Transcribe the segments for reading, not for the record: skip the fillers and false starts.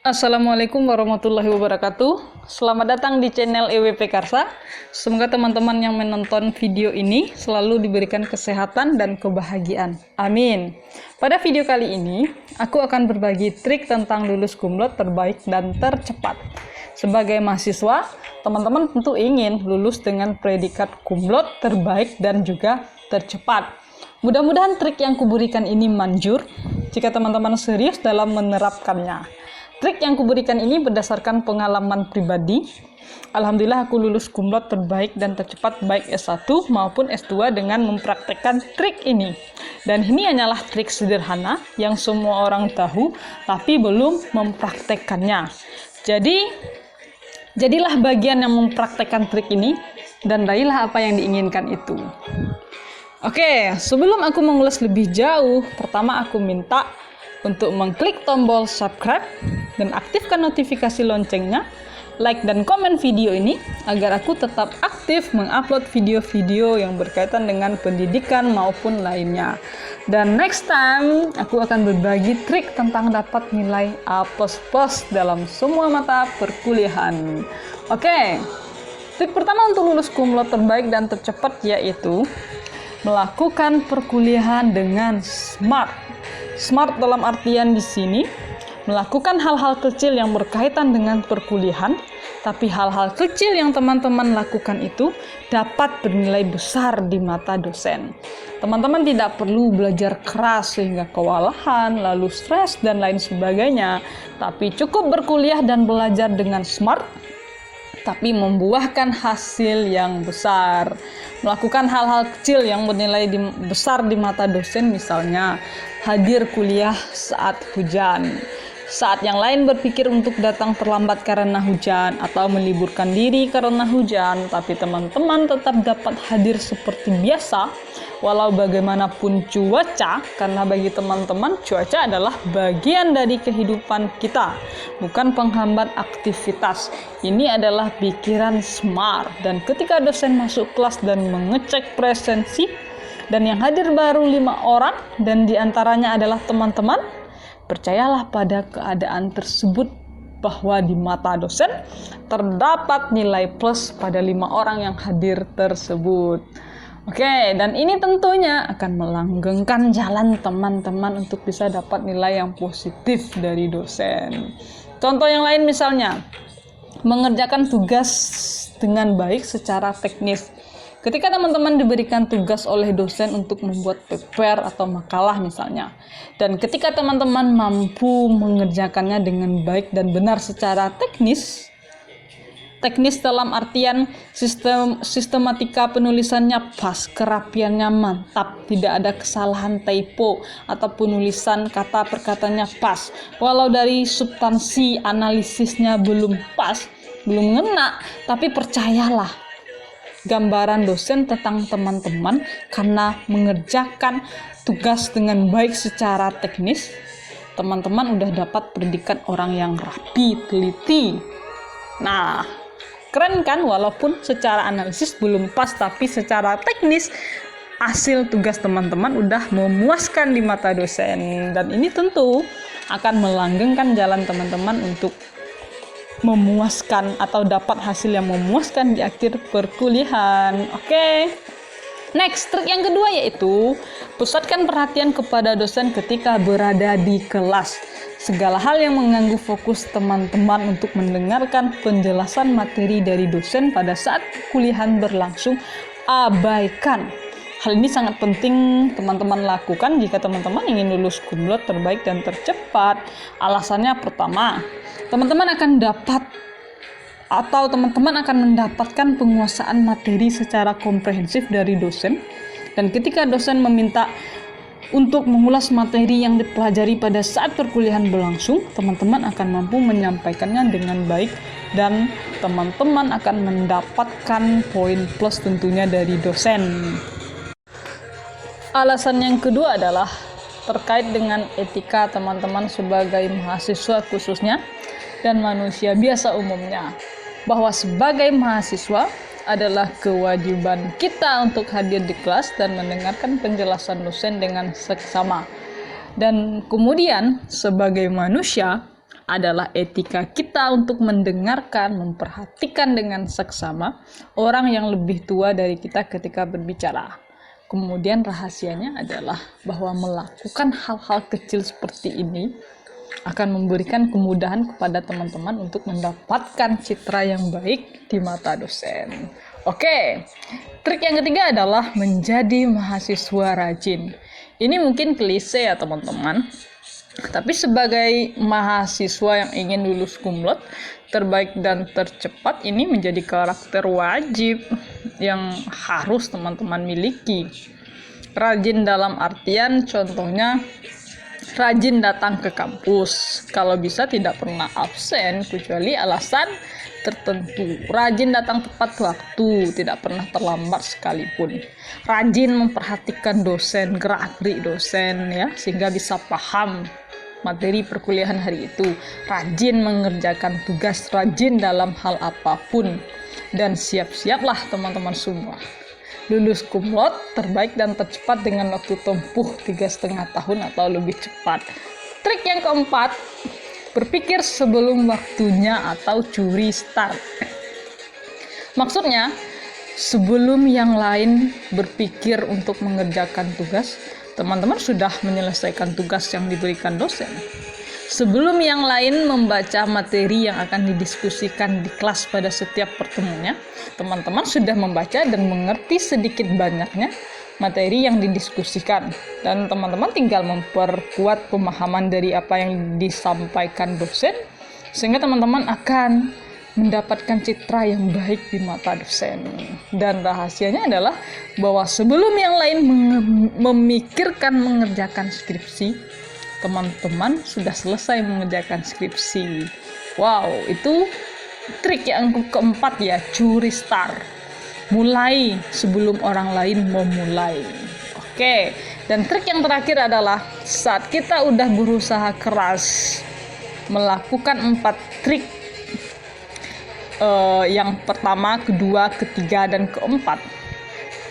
Assalamualaikum warahmatullahi wabarakatuh. Selamat datang di channel EWP Karsa. Semoga teman-teman yang menonton video ini selalu diberikan kesehatan dan kebahagiaan. Amin. Pada video kali ini, aku akan berbagi trik tentang lulus kumlot terbaik dan tercepat. Sebagai mahasiswa, teman-teman tentu ingin lulus dengan predikat kumlot terbaik dan juga tercepat. Mudah-mudahan trik yang kuberikan ini manjur jika teman-teman serius dalam menerapkannya. Trik yang kuberikan ini berdasarkan pengalaman pribadi. Alhamdulillah aku lulus kumlot terbaik dan tercepat baik S1 maupun S2 dengan mempraktekkan trik ini. Dan ini hanyalah trik sederhana yang semua orang tahu tapi belum mempraktekkannya. Jadilah bagian yang mempraktekkan trik ini dan raihlah apa yang diinginkan itu. Oke, sebelum aku mengulas lebih jauh, pertama aku minta untuk mengklik tombol subscribe dan aktifkan notifikasi loncengnya, like dan komen video ini agar aku tetap aktif mengupload video-video yang berkaitan dengan pendidikan maupun lainnya. Dan next time aku akan berbagi trik tentang dapat nilai A++ dalam semua mata perkuliahan. Oke, trik pertama untuk lulus kumlot terbaik dan tercepat yaitu melakukan perkuliahan dengan smart. Smart dalam artian di sini melakukan hal-hal kecil yang berkaitan dengan perkuliahan, tapi hal-hal kecil yang teman-teman lakukan itu dapat bernilai besar di mata dosen. Teman-teman tidak perlu belajar keras sehingga kewalahan, lalu stres dan lain sebagainya, tapi cukup berkuliah dan belajar dengan smart, tapi membuahkan hasil yang besar. Melakukan hal-hal kecil yang bernilai besar di mata dosen, misalnya hadir kuliah saat hujan. Saat yang lain berpikir untuk datang terlambat karena hujan atau meliburkan diri karena hujan, tapi teman-teman tetap dapat hadir seperti biasa walau bagaimanapun cuaca, karena bagi teman-teman cuaca adalah bagian dari kehidupan kita, bukan penghambat aktivitas. Ini adalah pikiran smart. Dan ketika dosen masuk kelas dan mengecek presensi dan yang hadir baru 5 orang dan diantaranya adalah teman-teman, percayalah pada keadaan tersebut bahwa di mata dosen terdapat nilai plus pada 5 orang yang hadir tersebut. Oke, dan ini tentunya akan melanggengkan jalan teman-teman untuk bisa dapat nilai yang positif dari dosen. Contoh yang lain misalnya, mengerjakan tugas dengan baik secara teknis. Ketika teman-teman diberikan tugas oleh dosen untuk membuat paper atau makalah misalnya, dan ketika teman-teman mampu mengerjakannya dengan baik dan benar secara teknis dalam artian sistematika penulisannya pas, kerapiannya mantap, tidak ada kesalahan typo atau penulisan kata perkataannya pas, walau dari substansi analisisnya belum pas, belum ngena, tapi percayalah gambaran dosen tentang teman-teman karena mengerjakan tugas dengan baik secara teknis, teman-teman udah dapat predikat orang yang rapi, teliti. Nah, keren kan? Walaupun secara analisis belum pas, tapi secara teknis hasil tugas teman-teman udah memuaskan di mata dosen. Dan ini tentu akan melanggengkan jalan teman-teman untuk memuaskan atau dapat hasil yang memuaskan di akhir perkuliahan. Oke. Next, trik yang kedua yaitu pusatkan perhatian kepada dosen ketika berada di kelas. Segala hal yang mengganggu fokus teman-teman untuk mendengarkan penjelasan materi dari dosen pada saat perkuliahan berlangsung, abaikan. Hal ini sangat penting teman-teman lakukan jika teman-teman ingin lulus kumlot terbaik dan tercepat. Alasannya pertama, teman-teman akan mendapatkan penguasaan materi secara komprehensif dari dosen. Dan ketika dosen meminta untuk mengulas materi yang dipelajari pada saat perkuliahan berlangsung, teman-teman akan mampu menyampaikannya dengan baik dan teman-teman akan mendapatkan poin plus tentunya dari dosen. Alasan yang kedua adalah terkait dengan etika teman-teman sebagai mahasiswa khususnya dan manusia biasa umumnya, bahwa sebagai mahasiswa adalah kewajiban kita untuk hadir di kelas dan mendengarkan penjelasan dosen dengan seksama. Dan kemudian sebagai manusia adalah etika kita untuk mendengarkan, memperhatikan dengan seksama orang yang lebih tua dari kita ketika berbicara. Kemudian rahasianya adalah bahwa melakukan hal-hal kecil seperti ini akan memberikan kemudahan kepada teman-teman untuk mendapatkan citra yang baik di mata dosen. Oke, trik yang ketiga adalah menjadi mahasiswa rajin. Ini mungkin klise ya teman-teman, tapi sebagai mahasiswa yang ingin lulus cum laude terbaik dan tercepat, ini menjadi karakter wajib yang harus teman-teman miliki. Rajin dalam artian contohnya rajin datang ke kampus, kalau bisa tidak pernah absen kecuali alasan tertentu. Rajin datang tepat waktu, tidak pernah terlambat sekalipun. Rajin memperhatikan dosen, gerak-gerik dosen ya, sehingga bisa paham materi perkuliahan hari itu. Rajin mengerjakan tugas, rajin dalam hal apapun. Dan siap-siaplah teman-teman semua lulus cum laude terbaik dan tercepat dengan waktu tempuh 3,5 tahun atau lebih cepat. Trik yang keempat, berpikir sebelum waktunya atau curi start. Maksudnya, sebelum yang lain berpikir untuk mengerjakan tugas, teman-teman sudah menyelesaikan tugas yang diberikan dosen. Sebelum yang lain membaca materi yang akan didiskusikan di kelas pada setiap pertemuannya, teman-teman sudah membaca dan mengerti sedikit banyaknya materi yang didiskusikan. Dan teman-teman tinggal memperkuat pemahaman dari apa yang disampaikan dosen, sehingga teman-teman akan mendapatkan citra yang baik di mata dosen. Dan rahasianya adalah bahwa sebelum yang lain memikirkan mengerjakan skripsi, teman-teman sudah selesai mengerjakan skripsi. Wow, itu trik yang keempat ya, curi start. Mulai sebelum orang lain memulai. Oke, dan trik yang terakhir adalah saat kita udah berusaha keras melakukan 4 trik, yang pertama, kedua, ketiga, dan keempat.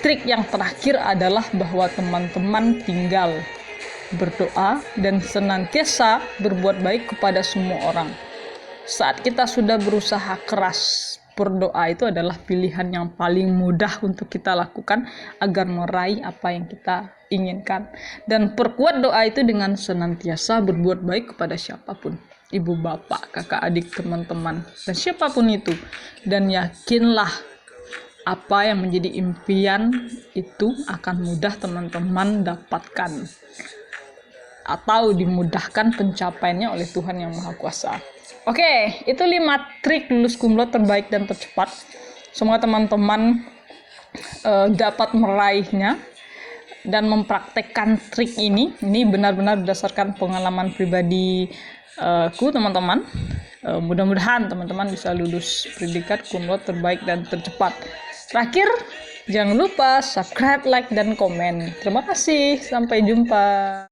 Trik yang terakhir adalah bahwa teman-teman tinggal berdoa dan senantiasa berbuat baik kepada semua orang. Saat kita sudah berusaha keras, berdoa itu adalah pilihan yang paling mudah untuk kita lakukan agar meraih apa yang kita inginkan. Dan perkuat doa itu dengan senantiasa berbuat baik kepada siapapun, ibu, bapak, kakak, adik, teman-teman, dan siapapun itu. Dan yakinlah apa yang menjadi impian itu akan mudah teman-teman dapatkan atau dimudahkan pencapaiannya oleh Tuhan Yang Maha Kuasa. Oke, itu 5 trik lulus cum laude terbaik dan tercepat. Semoga teman-teman dapat meraihnya dan mempraktekkan trik ini. Ini benar-benar berdasarkan pengalaman pribadi ku teman-teman. Mudah-mudahan teman-teman bisa lulus predikat cum laude terbaik dan tercepat. Terakhir, jangan lupa subscribe, like, dan komen. Terima kasih. Sampai jumpa.